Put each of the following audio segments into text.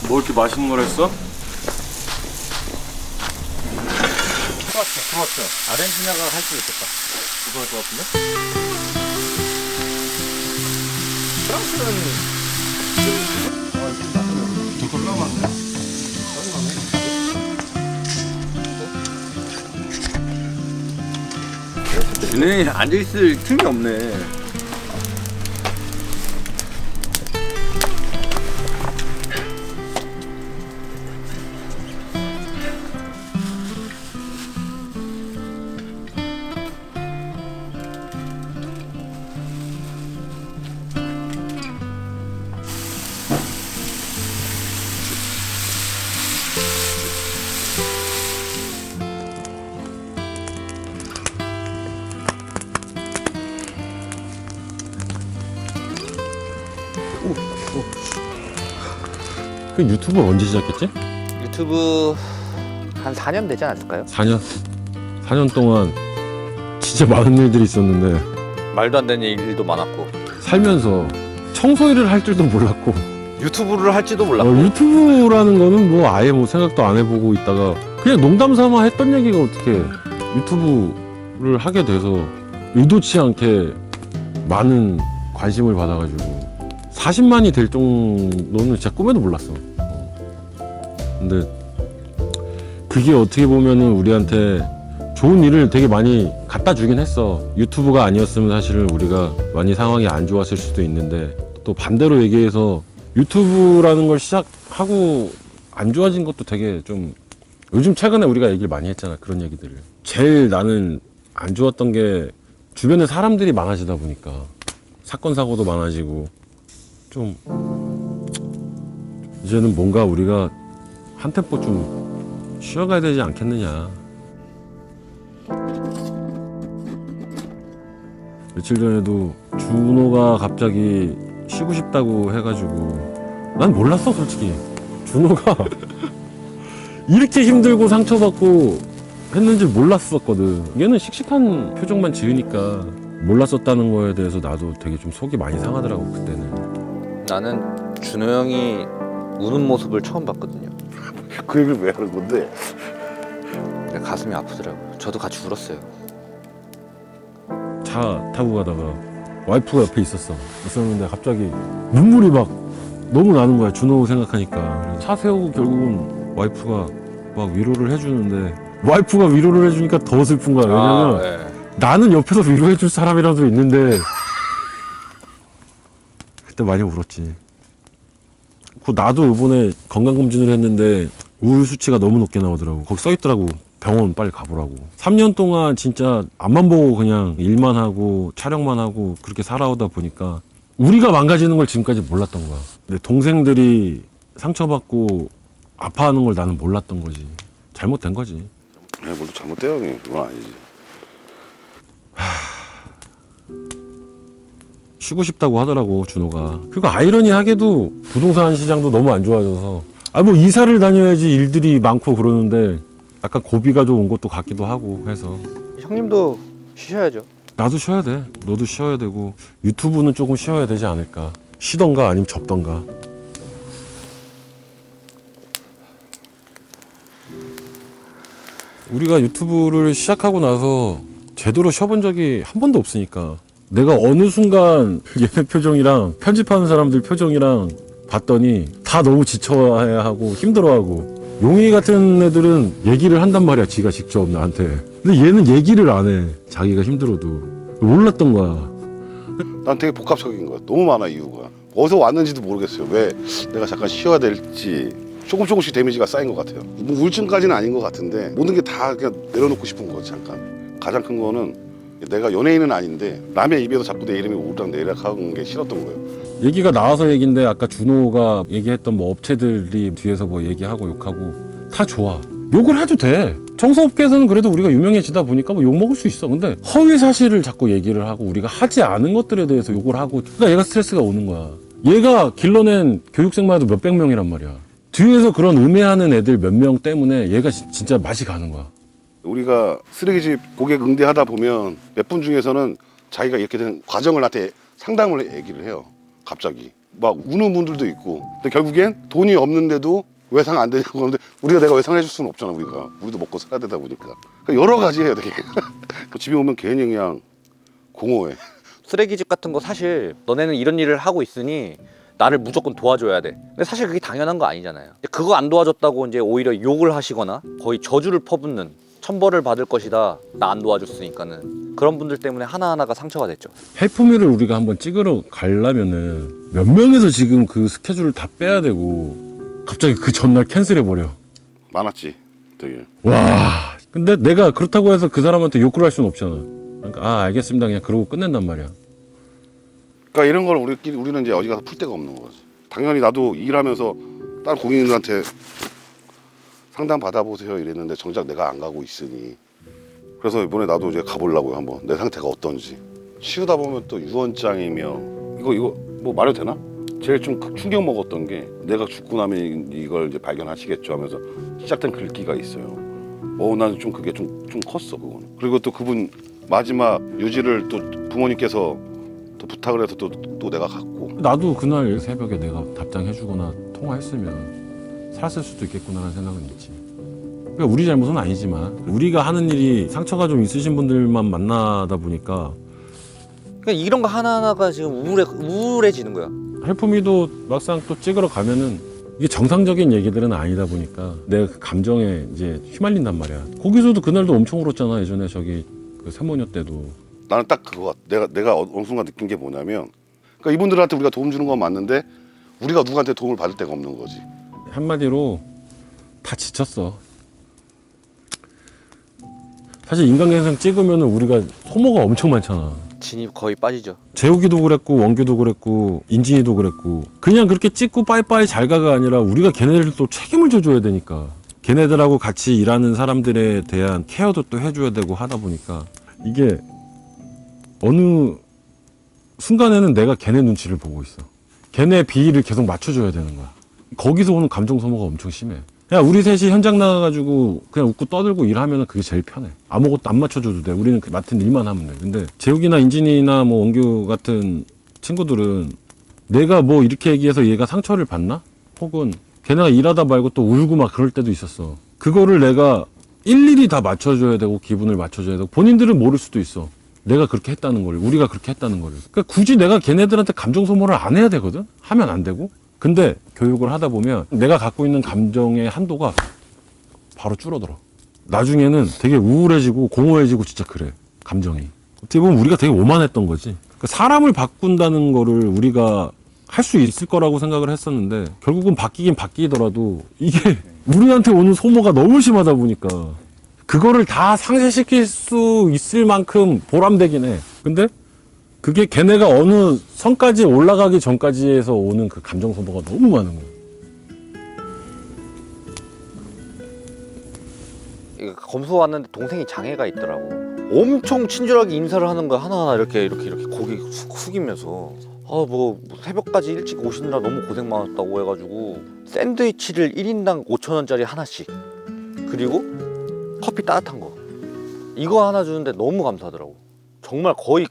뭐 이렇게 맛있는 걸 했어? 토마토. 아르헨티나가 할 수도 있겠다. 이거 할 것 같은데? 더 올라가면 준영이 앉아있을 틈이 없네. 그 유튜브 언제 시작했지? 유튜브 한 4년 되지 않았을까요? 4년 동안 진짜 많은 일들이 있었는데 말도 안 되는 일도 많았고 살면서 청소일을 할 줄도 몰랐고 유튜브를 할지도 몰랐고 유튜브라는 거는 뭐 아예 뭐 생각도 안 해보고 있다가 그냥 농담 삼아 했던 얘기가 어떻게 유튜브를 하게 돼서 의도치 않게 많은 관심을 받아가지고 40만이 될 정도는 진짜 꿈에도 몰랐어. 근데 그게 어떻게 보면은 우리한테 좋은 일을 되게 많이 갖다 주긴 했어. 유튜브가 아니었으면 사실은 우리가 많이 상황이 안 좋았을 수도 있는데 또 반대로 얘기해서 유튜브라는 걸 시작하고 안 좋아진 것도 되게 좀 요즘 최근에 우리가 얘기를 많이 했잖아. 그런 얘기들을. 제일 나는 안 좋았던 게 주변에 사람들이 많아지다 보니까 사건 사고도 많아지고 좀 이제는 뭔가 우리가 한 템포 좀 쉬어가야 되지 않겠느냐. 며칠 전에도 준호가 갑자기 쉬고 싶다고 해가지고 난 몰랐어 솔직히. 준호가 이렇게 힘들고 상처받고 했는지 몰랐었거든. 얘는 씩씩한 표정만 지으니까 몰랐었다는 거에 대해서 나도 되게 좀 속이 많이 상하더라고 그때는. 나는 준호 형이 우는 모습을 처음 봤거든요. 그 얘기를 왜 하는 건데? 근데 가슴이 아프더라고요. 저도 같이 울었어요. 차 타고 가다가 와이프가 옆에 있었는데 갑자기 눈물이 막 너무 나는 거야. 준호 생각하니까. 차 세우고 결국은 와이프가 막 위로를 해주는데 와이프가 위로를 해주니까 더 슬픈 거야. 왜냐면 네. 나는 옆에서 위로해줄 사람이라도 있는데 그때 많이 울었지. 그 나도 이번에 건강검진을 했는데 우울 수치가 너무 높게 나오더라고. 거기 써있더라고. 병원 빨리 가보라고. 3년 동안 진짜 앞만 보고 그냥 일만 하고 촬영만 하고 그렇게 살아오다 보니까 우리가 망가지는 걸 지금까지 몰랐던 거야. 내 동생들이 상처받고 아파하는 걸 나는 몰랐던 거지. 잘못된 거지. 뭘또 잘못돼요, 형님. 그건 아니지. 쉬고 싶다고 하더라고 준호가. 그리고 아이러니하게도 부동산 시장도 너무 안 좋아져서 뭐 이사를 다녀야지 일들이 많고 그러는데 약간 고비가 좀 온 것도 같기도 하고 해서 형님도 쉬셔야죠. 나도 쉬어야 돼. 너도 쉬어야 되고 유튜브는 조금 쉬어야 되지 않을까. 쉬던가 아니면 접던가. 우리가 유튜브를 시작하고 나서 제대로 쉬어본 적이 한 번도 없으니까 내가 어느 순간 얘네 표정이랑 편집하는 사람들 표정이랑 봤더니 다 너무 지쳐하고 힘들어하고 용희 같은 애들은 얘기를 한단 말이야. 지가 직접 나한테. 근데 얘는 얘기를 안 해. 자기가 힘들어도. 몰랐던 거야. 난 되게 복합적인 거야. 너무 많아 이유가. 어디서 왔는지도 모르겠어요. 왜 내가 잠깐 쉬어야 될지 조금씩 데미지가 쌓인 것 같아요. 뭐 우울증까지는 아닌 것 같은데 모든 게 다 그냥 내려놓고 싶은 거지 잠깐. 가장 큰 거는 내가 연예인은 아닌데 남의 입에서 자꾸 내 이름이 오르락내리락 하는 게 싫었던 거예요. 얘기가 나와서 얘기인데 아까 준호가 얘기했던 뭐 업체들이 뒤에서 뭐 얘기하고 욕하고 다 좋아. 욕을 해도 돼. 청소업계에서는 그래도 우리가 유명해지다 보니까 뭐 욕 먹을 수 있어. 근데 허위 사실을 자꾸 얘기를 하고 우리가 하지 않은 것들에 대해서 욕을 하고 그러니까 얘가 스트레스가 오는 거야. 얘가 길러낸 교육생만 해도 몇백 명이란 말이야. 뒤에서 그런 음해하는 애들 몇 명 때문에 얘가 진짜 맛이 가는 거야. 우리가 쓰레기집 고객 응대하다 보면 몇 분 중에서는 자기가 이렇게 된 과정을 나한테 상담을 얘기를 해요. 갑자기 막 우는 분들도 있고. 근데 결국엔 돈이 없는데도 외상 안 되냐고 하는데 우리가 내가 외상해 줄 수는 없잖아. 우리도 먹고 살아야 되다 보니까. 그러니까 여러 가지 해야 돼. 집에 오면 괜히 그냥 공허해. 쓰레기집 같은 거 사실 너네는 이런 일을 하고 있으니 나를 무조건 도와줘야 돼. 근데 사실 그게 당연한 거 아니잖아요. 그거 안 도와줬다고 이제 오히려 욕을 하시거나 거의 저주를 퍼붓는, 천벌을 받을 것이다. 나 안 도와줬으니까는. 그런 분들 때문에 하나하나가 상처가 됐죠. 헬프미를 우리가 한번 찍으러 가려면은 몇 명에서 지금 그 스케줄을 다 빼야 되고 갑자기 그 전날 캔슬해버려. 많았지 되게. 와. 근데 내가 그렇다고 해서 그 사람한테 욕을 할 수는 없잖아. 그러니까 아 알겠습니다 그냥 그러고 끝낸단 말이야. 그러니까 이런 걸 우리는 이제 어디 가서 풀 데가 없는 거지. 당연히 나도 일하면서 다른 고객님들한테 상담 받아보세요 이랬는데 정작 내가 안 가고 있으니. 그래서 이번에 나도 이제 가보려고요 한번. 내 상태가 어떤지. 치우다 보면 또 유언장이며 이거 뭐 말해도 되나? 제일 좀 충격 먹었던 게 내가 죽고 나면 이걸 이제 발견하시겠죠 하면서 시작된 글귀가 있어요. 난 좀 그게 좀 컸어 그거는. 그리고 또 그분 마지막 유지를 또 부모님께서 또 부탁을 해서 또 내가 갔고. 나도 그날 새벽에 내가 답장해주거나 통화했으면 살았을 수도 있겠구나라는 생각은 있지. 그러니까 우리 잘못은 아니지만 우리가 하는 일이 상처가 좀 있으신 분들만 만나다 보니까 그러니까 이런 거 하나하나가 지금 우울해지는 거야. 헬프미도 막상 또 찍으러 가면은 이게 정상적인 얘기들은 아니다 보니까 내가 그 감정에 이제 휘말린단 말이야. 거기서도 그날도 엄청 울었잖아. 예전에 저기 그 세모녀 때도. 나는 딱 그거 같아. 내가 어느 순간 느낀 게 뭐냐면 그러니까 이분들한테 우리가 도움 주는 건 맞는데 우리가 누구한테 도움을 받을 데가 없는 거지. 한마디로 다 지쳤어. 사실 인간관상 찍으면 우리가 소모가 엄청 많잖아. 진입 거의 빠지죠. 재욱이도 그랬고 원규도 그랬고 인진이도 그랬고 그냥 그렇게 찍고 빠이빠이 잘 가가 아니라 우리가 걔네들 또 책임을 져줘야 되니까 걔네들하고 같이 일하는 사람들에 대한 케어도 또 해줘야 되고 하다 보니까 이게 어느 순간에는 내가 걔네 눈치를 보고 있어. 걔네 비위를 계속 맞춰줘야 되는 거야. 거기서 오는 감정 소모가 엄청 심해. 야 우리 셋이 현장 나가가지고 그냥 웃고 떠들고 일하면 그게 제일 편해. 아무것도 안 맞춰줘도 돼. 우리는 그 맡은 일만 하면 돼. 근데 재욱이나 인진이나 뭐 원규 같은 친구들은 내가 뭐 이렇게 얘기해서 얘가 상처를 받나? 혹은 걔네가 일하다 말고 또 울고 막 그럴 때도 있었어. 그거를 내가 일일이 다 맞춰줘야 되고 기분을 맞춰줘야 되고 본인들은 모를 수도 있어. 내가 그렇게 했다는 걸, 우리가 그렇게 했다는 걸. 그러니까 굳이 내가 걔네들한테 감정 소모를 안 해야 되거든? 하면 안 되고. 근데 교육을 하다 보면 내가 갖고 있는 감정의 한도가 바로 줄어들어. 나중에는 되게 우울해지고 공허해지고 진짜 그래. 감정이. 어떻게 보면 우리가 되게 오만했던 거지. 그러니까 사람을 바꾼다는 거를 우리가 할 수 있을 거라고 생각을 했었는데 결국은 바뀌긴 바뀌더라도 이게 우리한테 오는 소모가 너무 심하다 보니까 그거를 다 상쇄시킬 수 있을 만큼 보람되긴 해. 근데 그게 걔네가 어느 선까지 올라가기 전까지에서 오는 그 감정 소모가 너무 많은 거야. 검소 왔는데 동생이 장애가 있더라고. 엄청 친절하게 인사를 하는 거야. 하나하나 이렇게 고개 숙이면서 뭐 새벽까지 일찍 오시느라 너무 고생 많았다고 해가지고 샌드위치를 1인당 5,000원짜리 하나씩 그리고 커피 따뜻한 거 이거 하나 주는데 너무 감사하더라고. 정말 거의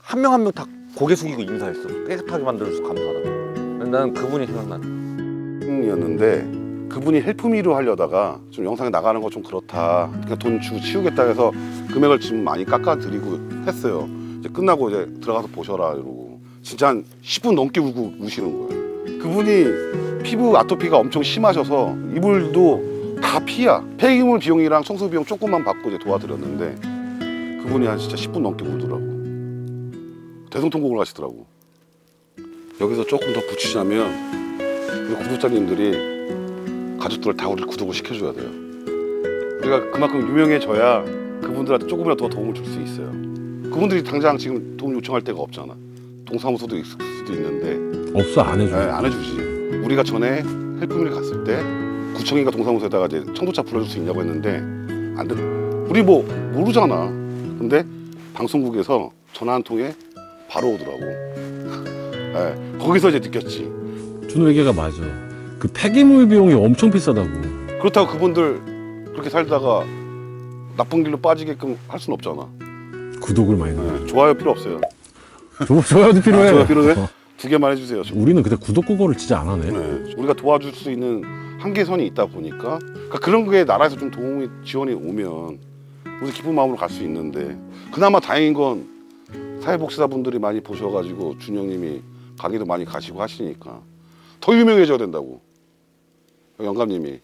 한 명 한 명 다 고개 숙이고 인사했어. 깨끗하게 만들어줘서 감사하다고. 나는 그분이 생각나네. 이었는데 그분이 헬프미로 하려다가 좀 영상에 나가는 거 좀 그렇다. 그냥 돈 주고 치우겠다 해서 금액을 좀 많이 깎아드리고 했어요. 이제 끝나고 이제 들어가서 보셔라 이러고 진짜 한 10분 넘게 울고 우시는 거예요. 그분이 피부 아토피가 엄청 심하셔서 이불도 다 피야. 폐기물 비용이랑 청소 비용 조금만 받고 이제 도와드렸는데 그분이 한 진짜 10분 넘게 울더라고. 대성통곡을 하시더라고. 여기서 조금 더 붙이자면 우리 구독자님들이 가족들을 다 우리 구독을 시켜줘야 돼요. 우리가 그만큼 유명해져야 그분들한테 조금이라도 더 도움을 줄 수 있어요. 그분들이 당장 지금 도움 요청할 데가 없잖아. 동사무소도 있을 수도 있는데 없어 안 해줘. 안 해주지. 우리가 전에 헬프미를 갔을 때 구청인가 동사무소에다가 이제 청도차 불러줄 수 있냐고 했는데 안 돼. 우리 뭐 모르잖아. 근데 방송국에서 전화 한 통에 바로 오더라고. 거기서 이제 느꼈지. 준호 얘기가 맞아. 그 폐기물 비용이 엄청 비싸다고. 그렇다고 그분들 그렇게 살다가 나쁜 길로 빠지게끔 할 수는 없잖아. 구독을 많이 눌러. 좋아요 필요 없어요. 좋아요도 필요해. 좋아요 필요해? 두 개만 해주세요. 우리는 근데 구독 그거를 진짜 안 하네. 네. 우리가 도와줄 수 있는 한계선이 있다 보니까 그러니까 그런 게 나라에서 좀 도움이 지원이 오면 우리 기쁜 마음으로 갈 수 있는데 그나마 다행인 건 사회복지사분들이 많이 보셔가지고 준영님이 가게도 많이 가시고 하시니까 더 유명해져야 된다고 영감님이.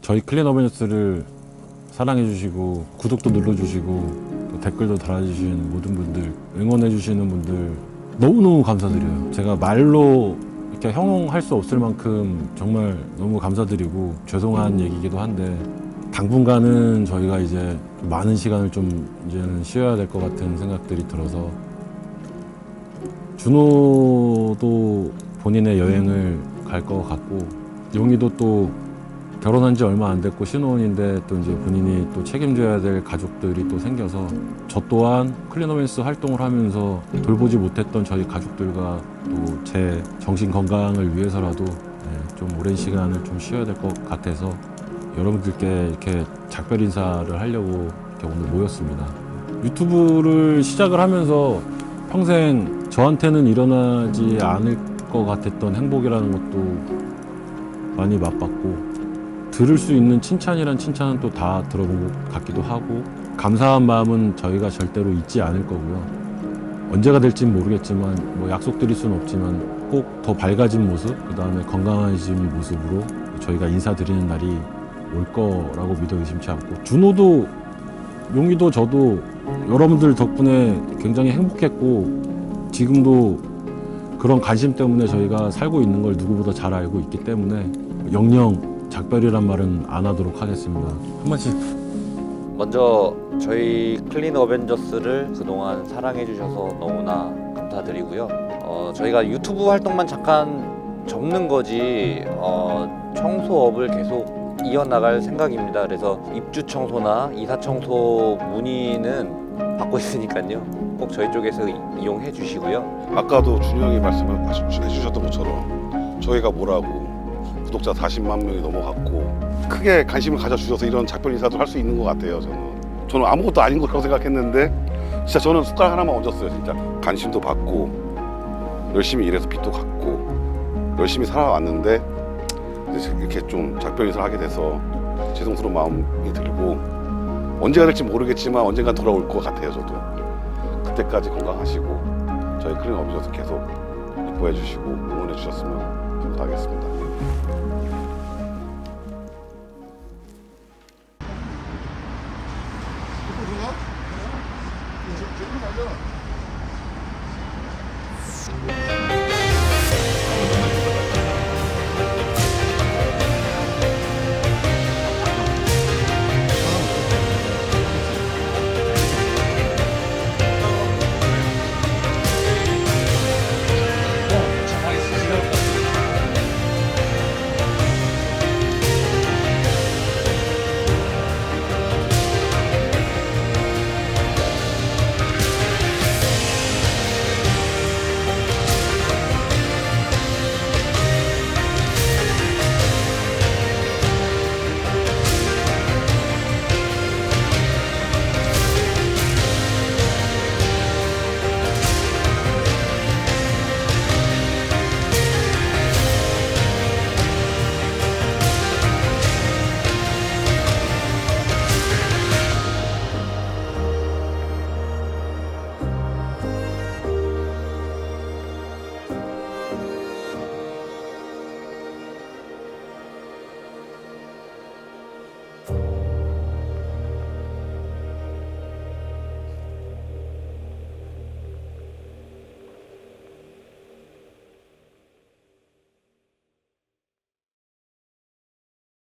저희 클린 어벤져스를 사랑해주시고 구독도 눌러주시고 또 댓글도 달아주신 모든 분들, 응원해주시는 분들 너무너무 감사드려요. 제가 말로 이렇게 형용할 수 없을 만큼 정말 너무 감사드리고 죄송한 얘기이기도 한데 당분간은 저희가 이제 많은 시간을 좀 이제는 쉬어야 될 것 같은 생각들이 들어서 준호도 본인의 여행을 갈 것 같고 용이도 또 결혼한 지 얼마 안 됐고 신혼인데 또 이제 본인이 또 책임져야 될 가족들이 또 생겨서 저 또한 클린어벤져스 활동을 하면서 돌보지 못했던 저희 가족들과 또 제 정신 건강을 위해서라도 좀 오랜 시간을 좀 쉬어야 될 것 같아서 여러분들께 이렇게 작별 인사를 하려고 이렇게 오늘 모였습니다. 유튜브를 시작을 하면서 평생 저한테는 일어나지 않을 것 같았던 행복이라는 것도 많이 맛봤고 들을 수 있는 칭찬이란 칭찬은 또 다 들어본 것 같기도 하고 감사한 마음은 저희가 절대로 잊지 않을 거고요. 언제가 될진 모르겠지만 뭐 약속드릴 수는 없지만 꼭 더 밝아진 모습 그 다음에 건강해진 모습으로 저희가 인사드리는 날이 올 거라고 믿어 의심치 않고 준호도 용이도 저도 여러분들 덕분에 굉장히 행복했고 지금도 그런 관심 때문에 저희가 살고 있는 걸 누구보다 잘 알고 있기 때문에 영영 작별이란 말은 안 하도록 하겠습니다. 한 번씩. 먼저 저희 클린 어벤져스를 그동안 사랑해 주셔서 너무나 감사드리고요. 저희가 유튜브 활동만 잠깐 접는 거지 청소업을 계속 이어나갈 생각입니다. 그래서 입주 청소나 이사 청소 문의는 받고 있으니까요. 꼭 저희 쪽에서 이용해 주시고요. 아까도 준영이 말씀해 주셨던 것처럼 저희가 뭐라고 구독자 40만 명이 넘어갔고 크게 관심을 가져주셔서 이런 작별 인사도 할 수 있는 것 같아요. 저는 아무것도 아닌 거라고 생각했는데 진짜 저는 숟가락 하나만 얹었어요. 진짜 관심도 받고 열심히 일해서 빚도 갚고 열심히 살아왔는데 이제 이렇게 좀 작별 인사를 하게 돼서 죄송스러운 마음이 들고 언제가 될지 모르겠지만 언젠가 돌아올 것 같아요. 저도 그때까지 건강하시고 저희 클린 어벤져스 계속 이뻐해 주시고 응원해 주셨으면 감사하겠습니다. 네.